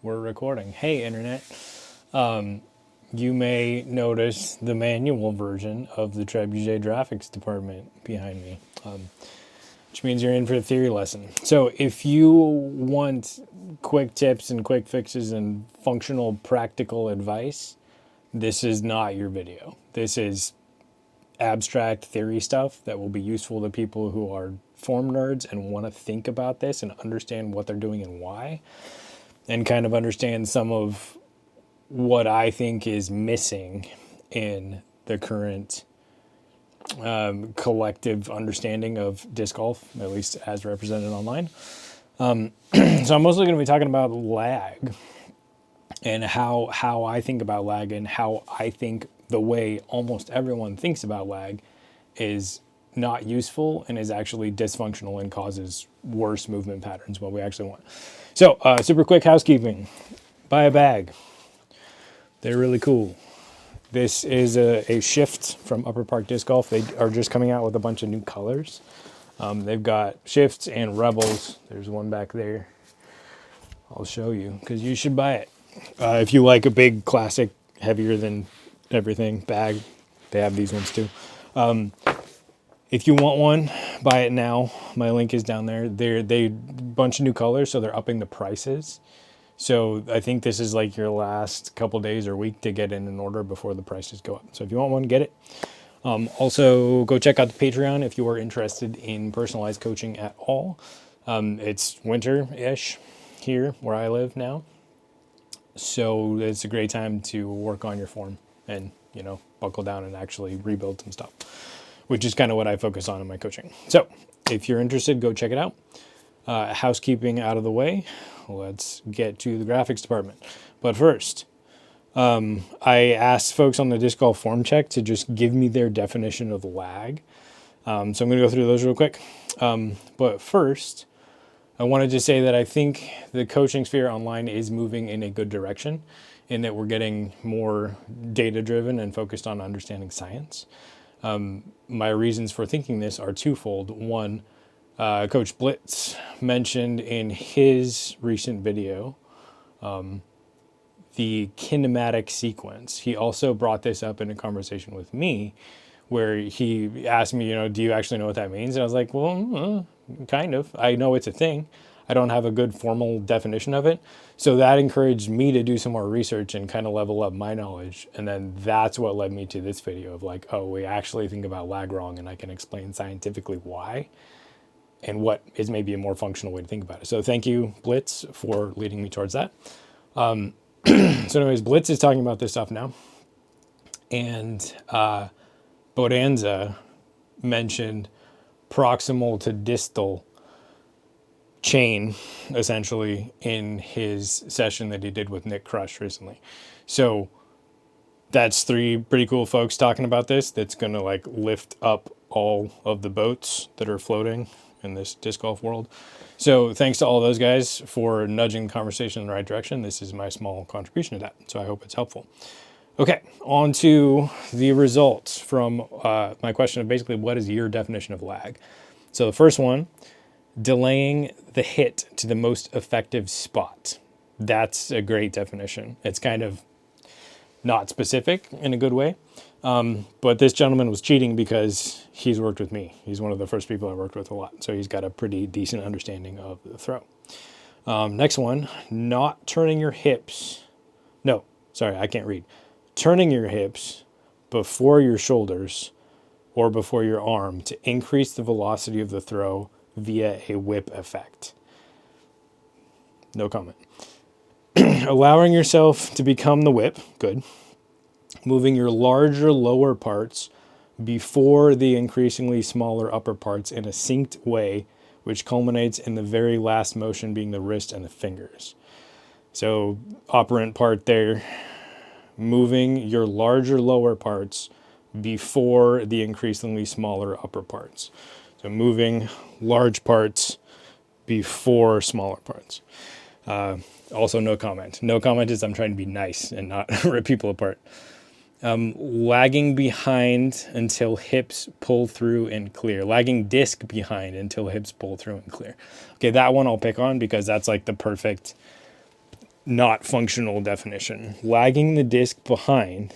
We're recording. Hey, Internet. You may notice the manual version of the Trebuchet graphics department behind me, which means you're in for a theory lesson. So if you want quick tips and quick fixes and functional practical advice, this is not your video. This is abstract theory stuff that will be useful to people who are form nerds and want to think about this and understand what they're doing and why, and kind of understand some of what I think is missing in the current collective understanding of disc golf, at least as represented online. So I'm mostly going to be talking about lag and how I think about lag and how I think the way almost everyone thinks about lag is not useful and is actually dysfunctional and causes worse movement patterns, what we actually want. So super quick housekeeping. Buy a bag. They're really cool. This is a shift from Upper Park Disc Golf. They are just coming out with a bunch of new colors. They've got shifts and rebels. There's one back there. I'll show you because you should buy it. If you like a big classic, heavier than everything bag, they have these ones too. If you want one, buy it now. My link is down there. They bunch of new colors, so they're upping the prices. So I think this is like your last couple days or week to get in an order before the prices go up. So if you want one, get it. Also, go check out the Patreon if you are interested in personalized coaching at all. It's winter-ish here where I live now. So it's a great time to work on your form and, buckle down and actually rebuild some stuff, which is kind of what I focus on in my coaching. So if you're interested, go check it out. Housekeeping out of the way, let's get to the graphics department. But first, I asked folks on the disc golf form check to just give me their definition of lag. So I'm going to go through those real quick. But first, I wanted to say that I think the coaching sphere online is moving in a good direction in that we're getting more data-driven and focused on understanding science. My reasons for thinking this are twofold. One, Coach Blitz mentioned in his recent video the kinematic sequence. He also brought this up in a conversation with me where he asked me, do you actually know what that means? And I was like, well, kind of. I know it's a thing. I don't have a good formal definition of it. So that encouraged me to do some more research and kind of level up my knowledge. And then that's what led me to this video of like, oh, we actually think about lag wrong and I can explain scientifically why and what is maybe a more functional way to think about it. So thank you, Blitz, for leading me towards that. So anyways, Blitz is talking about this stuff now. And Bonanza mentioned proximal to distal chain, essentially, in his session that he did with Nick Crush recently. So that's three pretty cool folks talking about this. That's going to like lift up all of the boats that are floating in this disc golf world. So thanks to all those guys for nudging the conversation in the right direction. This is my small contribution to that. So I hope it's helpful. Okay, on to the results from my question of basically what is your definition of lag? So the first one, delaying the hit to the most effective spot. That's a great definition. It's kind of not specific in a good way. But this gentleman was cheating because he's worked with me. He's one of the first people I worked with a lot. So he's got a pretty decent understanding of the throw. Next one, not turning your hips. No, sorry, I can't read. Turning your hips before your shoulders or before your arm to increase the velocity of the throw via a whip effect. No comment. Allowing yourself to become the whip. Good. Moving your larger lower parts before the increasingly smaller upper parts in a synced way, which culminates in the very last motion being the wrist and the fingers. So operant part there, moving your larger lower parts before the increasingly smaller upper parts. So moving large parts before smaller parts. Also no comment. No comment is I'm trying to be nice and not rip people apart. Lagging behind until hips pull through and clear. Lagging disc behind until hips pull through and clear. Okay, that one I'll pick on because that's like the perfect not functional definition. Lagging the disc behind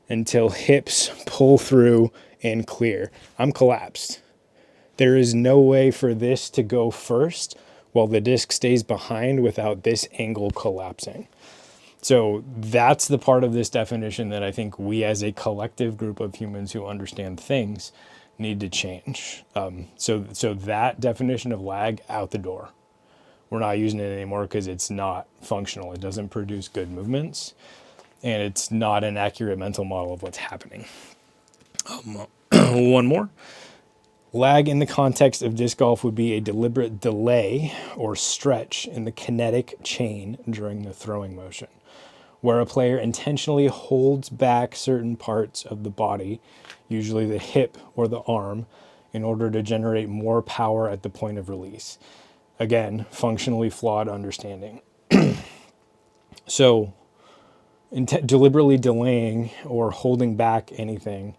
until hips pull through and clear. I'm collapsed. There is no way for this to go first while the disc stays behind without this angle collapsing. So that's the part of this definition that I think we as a collective group of humans who understand things need to change. So that definition of lag, out the door. We're not using it anymore because it's not functional. It doesn't produce good movements, and it's not an accurate mental model of what's happening. One more. Lag in the context of disc golf would be a deliberate delay or stretch in the kinetic chain during the throwing motion, where a player intentionally holds back certain parts of the body, usually the hip or the arm, in order to generate more power at the point of release. Again, functionally flawed understanding. So, deliberately delaying or holding back anything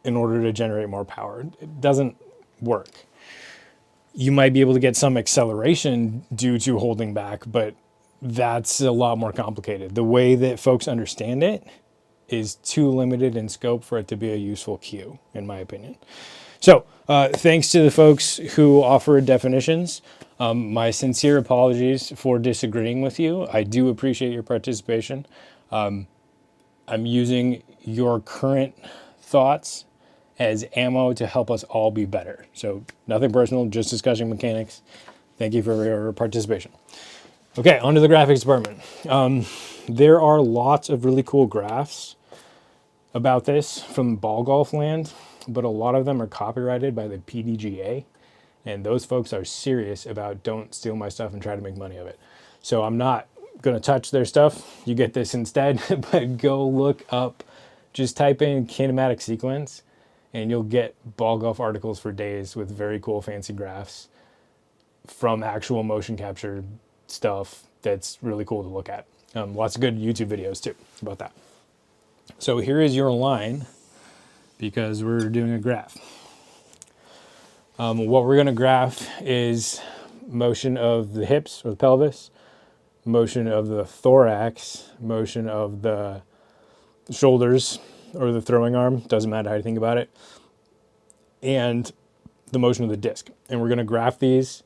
in order to generate more power, it doesn't work. You might be able to get some acceleration due to holding back, but that's a lot more complicated. The way that folks understand it is too limited in scope for it to be a useful cue, in my opinion. So thanks to the folks who offered definitions. My sincere apologies for disagreeing with you. I do appreciate your participation. I'm using your current thoughts as ammo to help us all be better. So nothing personal, just discussing mechanics. Thank you for your participation. Okay, on to the graphics department. There are lots of really cool graphs about this from ball golf land, but a lot of them are copyrighted by the PDGA, and those folks are serious about don't steal my stuff and try to make money of it. So I'm not going to touch their stuff. You get this instead, but go look up, just type in Kinematic Sequence, and you'll get ball golf articles for days with very cool fancy graphs from actual motion capture stuff that's really cool to look at. Lots of good YouTube videos too about that. So here is your line, because we're doing a graph. What we're going to graph is motion of the hips or the pelvis, motion of the thorax, motion of the shoulders or the throwing arm, doesn't matter how you think about it, and the motion of the disc. And we're going to graph these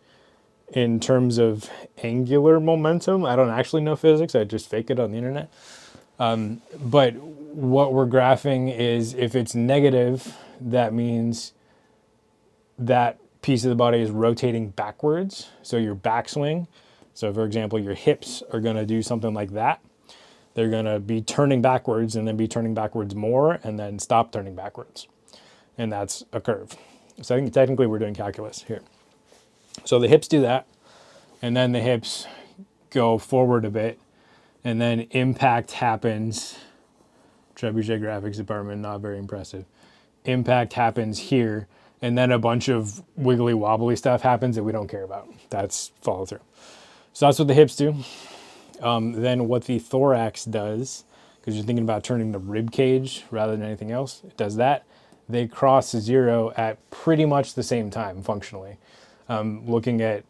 in terms of angular momentum. I don't actually know physics, I just fake it on the internet. But what we're graphing is, if it's negative, that means that piece of the body is rotating backwards. So your backswing. So for example, your hips are going to do something like that. They're going to be turning backwards and then be turning backwards more and then stop turning backwards. And that's a curve. So I think technically we're doing calculus here. So the hips do that, and then the hips go forward a bit, and then impact happens. Trebuchet graphics department, not very impressive. Impact happens here, and then a bunch of wiggly wobbly stuff happens that we don't care about. That's follow through. So that's what the hips do. Then what the thorax does, because you're thinking about turning the rib cage rather than anything else, it does that. They cross zero at pretty much the same time functionally. Looking at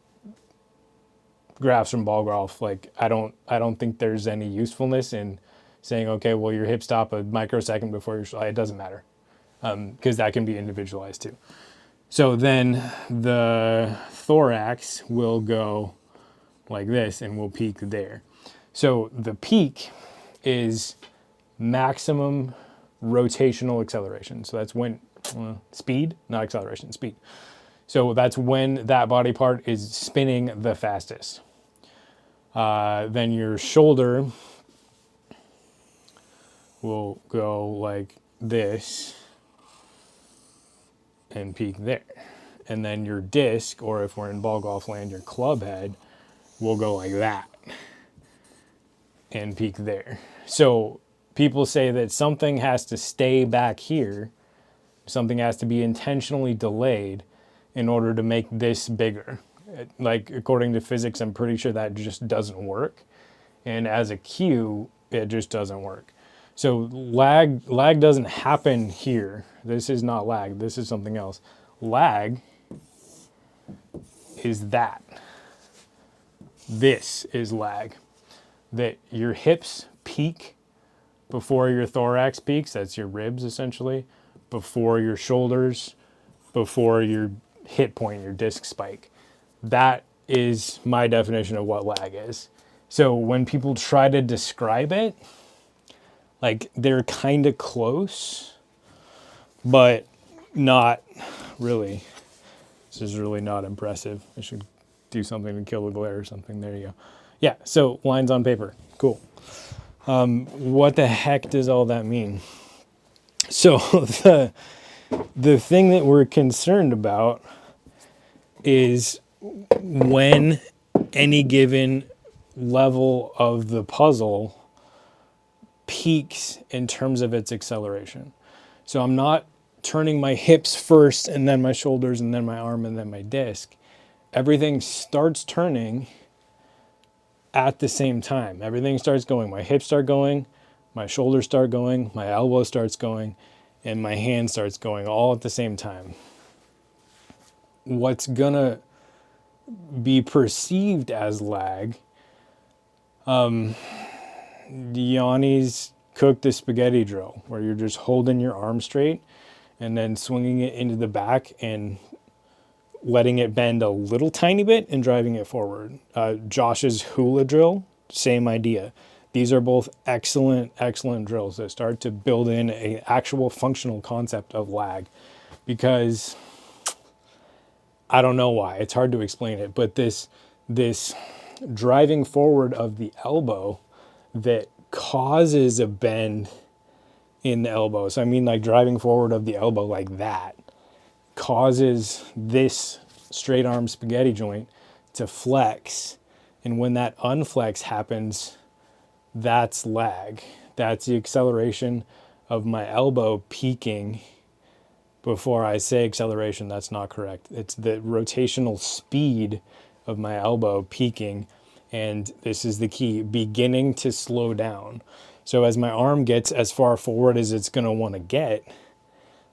graphs from ball golf, like I don't think there's any usefulness in saying, okay, well, your hips stop a microsecond before your, it doesn't matter, because that can be individualized too. So then the thorax will go like this and will peak there. So the peak is maximum rotational acceleration. So that's when, speed, not acceleration, speed. So that's when that body part is spinning the fastest. Then your shoulder will go like this and peak there. And then your disc, or if we're in ball golf land, your club head will go like that and peak there. So people say that something has to stay back here, something has to be intentionally delayed in order to make this bigger. Like, according to physics, I'm pretty sure that just doesn't work. And as a cue, it just doesn't work. So lag doesn't happen here. This is not lag, this is something else. Lag is that. This is lag. That your hips peak before your thorax peaks, that's your ribs essentially, before your shoulders, before your hit point, your disc spike. That is my definition of what lag is. So when people try to describe it, like they're kind of close, but not really. This is really not impressive. I should do something to kill the glare or something. There you go. Yeah, so lines on paper. Cool. What the heck does all that mean? So the thing that we're concerned about is when any given level of the puzzle peaks in terms of its acceleration. So I'm not turning my hips first and then my shoulders and then my arm and then my disc. Everything starts turning at the same time. Everything starts going. My hips start going, my shoulders start going, my elbow starts going, and my hand starts going all at the same time. What's gonna be perceived as lag, Yanni's cooked the spaghetti drill, where you're just holding your arm straight and then swinging it into the back and letting it bend a little tiny bit and driving it forward. Josh's hula drill, same idea. These are both excellent drills that start to build in an actual functional concept of lag, because I don't know why, it's hard to explain it, but this driving forward of the elbow that causes a bend in the elbow. So I mean, like driving forward of the elbow like that causes this straight arm spaghetti joint to flex. And when that unflex happens, that's lag. That's the acceleration of my elbow peaking before I say acceleration. That's not correct. It's the rotational speed of my elbow peaking. And this is the key, beginning to slow down. So as my arm gets as far forward as it's going to want to get,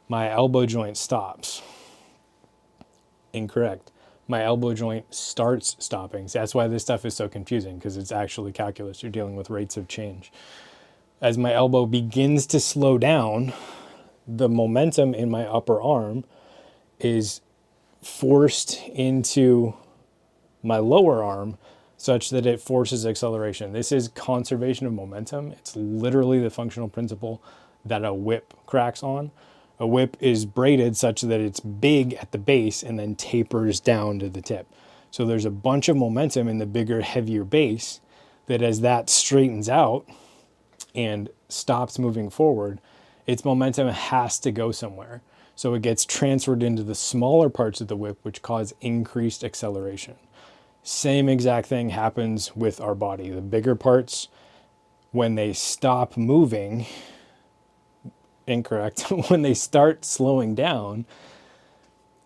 my elbow joint stops. Incorrect. My elbow joint starts stopping. So that's why this stuff is so confusing, because it's actually calculus. You're dealing with rates of change. As my elbow begins to slow down, the momentum in my upper arm is forced into my lower arm such that it forces acceleration. This is conservation of momentum. It's literally the functional principle that a whip cracks on. A whip is braided such that it's big at the base and then tapers down to the tip. So there's a bunch of momentum in the bigger, heavier base that as that straightens out and stops moving forward, its momentum has to go somewhere. So it gets transferred into the smaller parts of the whip, which cause increased acceleration. Same exact thing happens with our body. The bigger parts, when they stop moving, incorrect, when they start slowing down,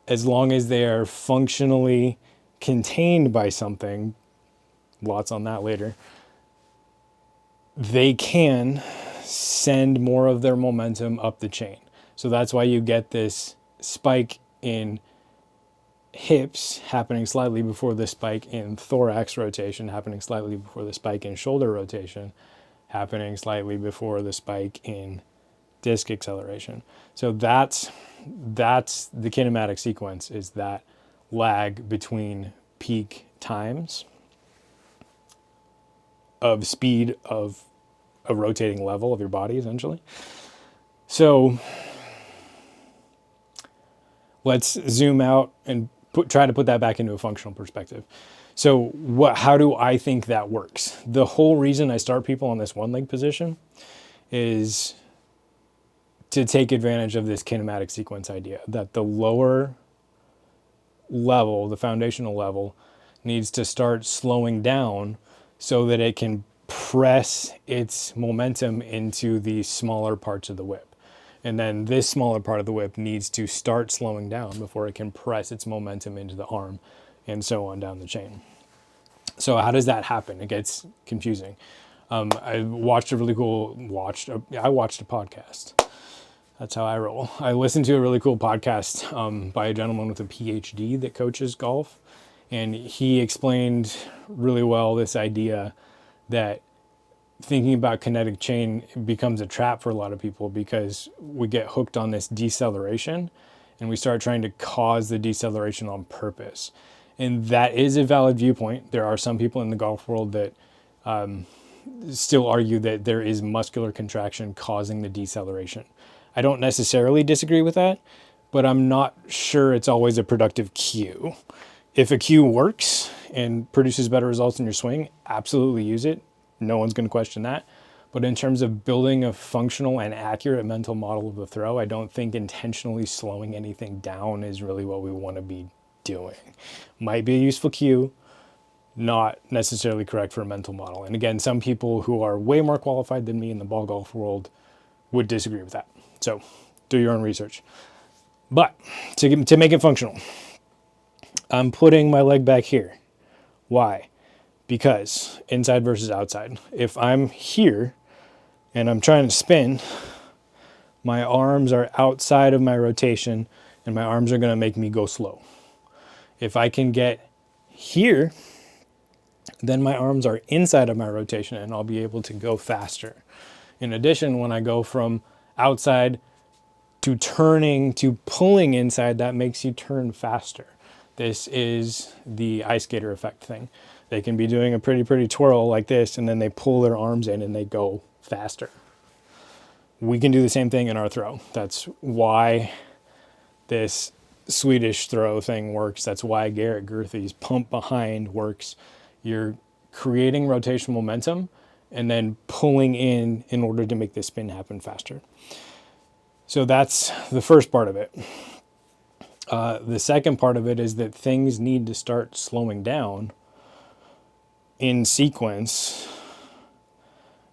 as long as they are functionally contained by something, lots on that later, they can send more of their momentum up the chain. So that's why you get this spike in hips happening slightly before the spike in thorax rotation, happening slightly before the spike in shoulder rotation, happening slightly before the spike in disc acceleration. So that's the kinematic sequence, is that lag between peak times of speed of a rotating level of your body, essentially. So let's zoom out and try to put that back into a functional perspective. So how do I think that works? The whole reason I start people on this one leg position is to take advantage of this kinematic sequence idea, that the lower level, the foundational level, needs to start slowing down so that it can press its momentum into the smaller parts of the whip. And then this smaller part of the whip needs to start slowing down before it can press its momentum into the arm, and so on down the chain. So how does that happen? It gets confusing. I watched a podcast. That's how I roll. I listened to a really cool podcast by a gentleman with a PhD that coaches golf. And he explained really well this idea that thinking about kinetic chain becomes a trap for a lot of people because we get hooked on this deceleration and we start trying to cause the deceleration on purpose. And that is a valid viewpoint. There are some people in the golf world that still argue that there is muscular contraction causing the deceleration. I don't necessarily disagree with that, but I'm not sure it's always a productive cue. If a cue works and produces better results in your swing, absolutely use it. No one's going to question that. But in terms of building a functional and accurate mental model of the throw, I don't think intentionally slowing anything down is really what we want to be doing. Might be a useful cue, not necessarily correct for a mental model. And again, some people who are way more qualified than me in the ball golf world would disagree with that. So do your own research. But to make it functional, I'm putting my leg back here. Why? Because inside versus outside. If I'm here and I'm trying to spin, my arms are outside of my rotation and my arms are going to make me go slow. If I can get here, then my arms are inside of my rotation and I'll be able to go faster. In addition, when I go from outside to turning to pulling inside, that makes you turn faster. This is the ice skater effect thing. They can be doing a pretty twirl like this and then they pull their arms in and they go faster. We can do the same thing in our throw. That's why this Swedish throw thing works. That's why Garrett Gurthey's pump behind works. You're creating rotational momentum and then pulling in order to make the spin happen faster. So that's the first part of it. The second part of it is that things need to start slowing down in sequence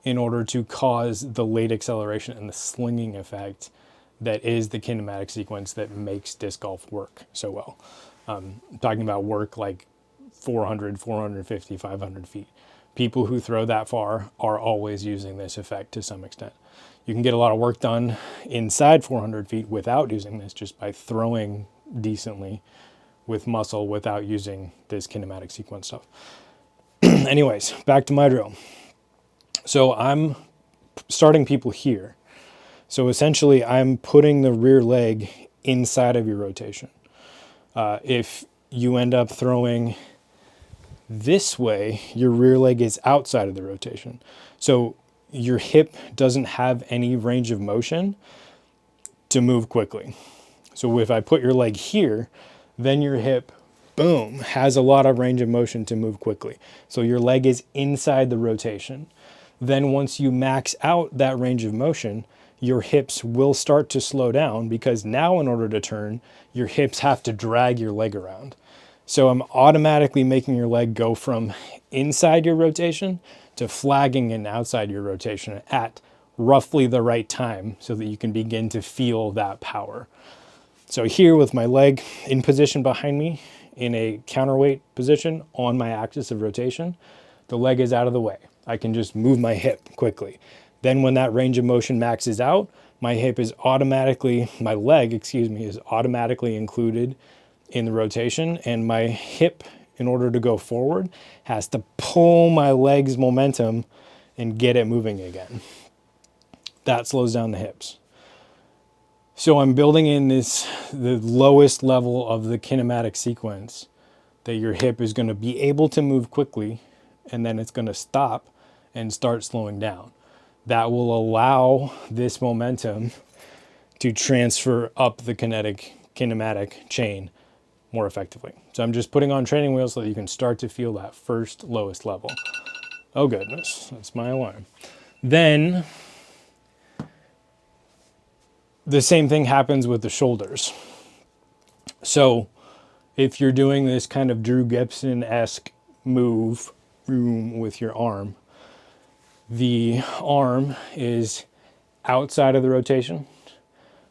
in order to cause the late acceleration and the slinging effect that is the kinematic sequence that makes disc golf work so well. I'm talking about work like 400, 450, 500 feet. People who throw that far are always using this effect to some extent. You can get a lot of work done inside 400 feet without using this, just by throwing decently with muscle without using this kinematic sequence stuff. Anyways, back to my drill. So I'm starting people here. So essentially I'm putting the rear leg inside of your rotation. If you end up throwing this way, your rear leg is outside of the rotation. So your hip doesn't have any range of motion to move quickly. So if I put your leg here, then your hip, boom, has a lot of range of motion to move quickly. So your leg is inside the rotation. Then once you max out that range of motion, your hips will start to slow down because now in order to turn, your hips have to drag your leg around. So I'm automatically making your leg go from inside your rotation to flagging and outside your rotation at roughly the right time so that you can begin to feel that power. So here with my leg in position behind me in a counterweight position on my axis of rotation, the leg is out of the way. I can just move my hip quickly. Then when that range of motion maxes out, my leg is automatically included in the rotation, and my hip, in order to go forward, has to pull my leg's momentum and get it moving again. That slows down the hips. So I'm building in the lowest level of the kinematic sequence that your hip is going to be able to move quickly, and then it's going to stop and start slowing down. That will allow this momentum to transfer up the kinematic chain more effectively. So I'm just putting on training wheels so that you can start to feel that first lowest level. Oh goodness, that's my alarm. Then the same thing happens with the shoulders. So if you're doing this kind of Drew Gibson-esque move with your arm, the arm is outside of the rotation,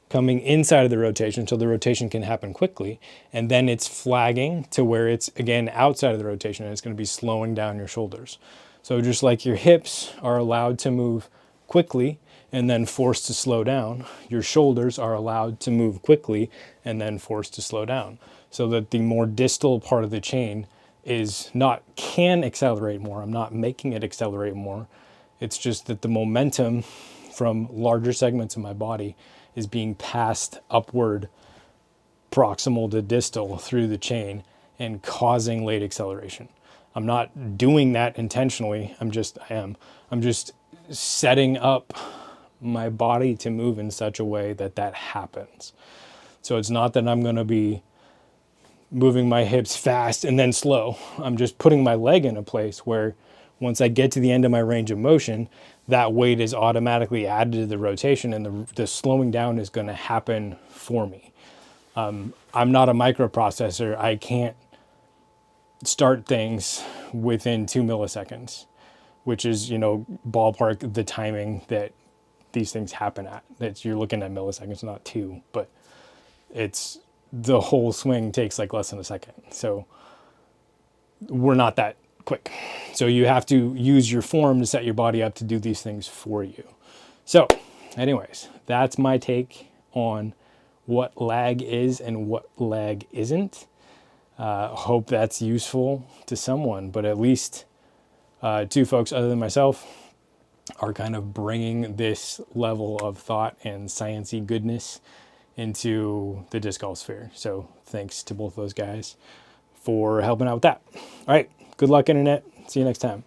coming inside of the rotation so the rotation can happen quickly, and then it's flagging to where it's again outside of the rotation and it's going to be slowing down your shoulders. So just like your hips are allowed to move quickly and then forced to slow down, your shoulders are allowed to move quickly and then forced to slow down, so that the more distal part of the chain is not can accelerate more. I'm not making it accelerate more. It's just that the momentum from larger segments of my body is being passed upward, proximal to distal through the chain and causing late acceleration. I'm not doing that intentionally. I'm just setting up my body to move in such a way that that happens. So it's not that I'm going to be moving my hips fast and then slow. I'm just putting my leg in a place where once I get to the end of my range of motion, that weight is automatically added to the rotation, and the slowing down is going to happen for me. I'm not a microprocessor. I can't start things within 2 milliseconds, which is, ballpark the timing that these things happen at. That you're looking at milliseconds, not 2, but it's the whole swing takes like less than a second. So we're not that quick. So you have to use your form to set your body up to do these things for you. So anyways, that's my take on what lag is and what lag isn't. Hope that's useful to someone, but at least 2 folks other than myself are kind of bringing this level of thought and sciencey goodness into the disc golf sphere. So thanks to both those guys for helping out with that. All right, good luck, internet. See you next time.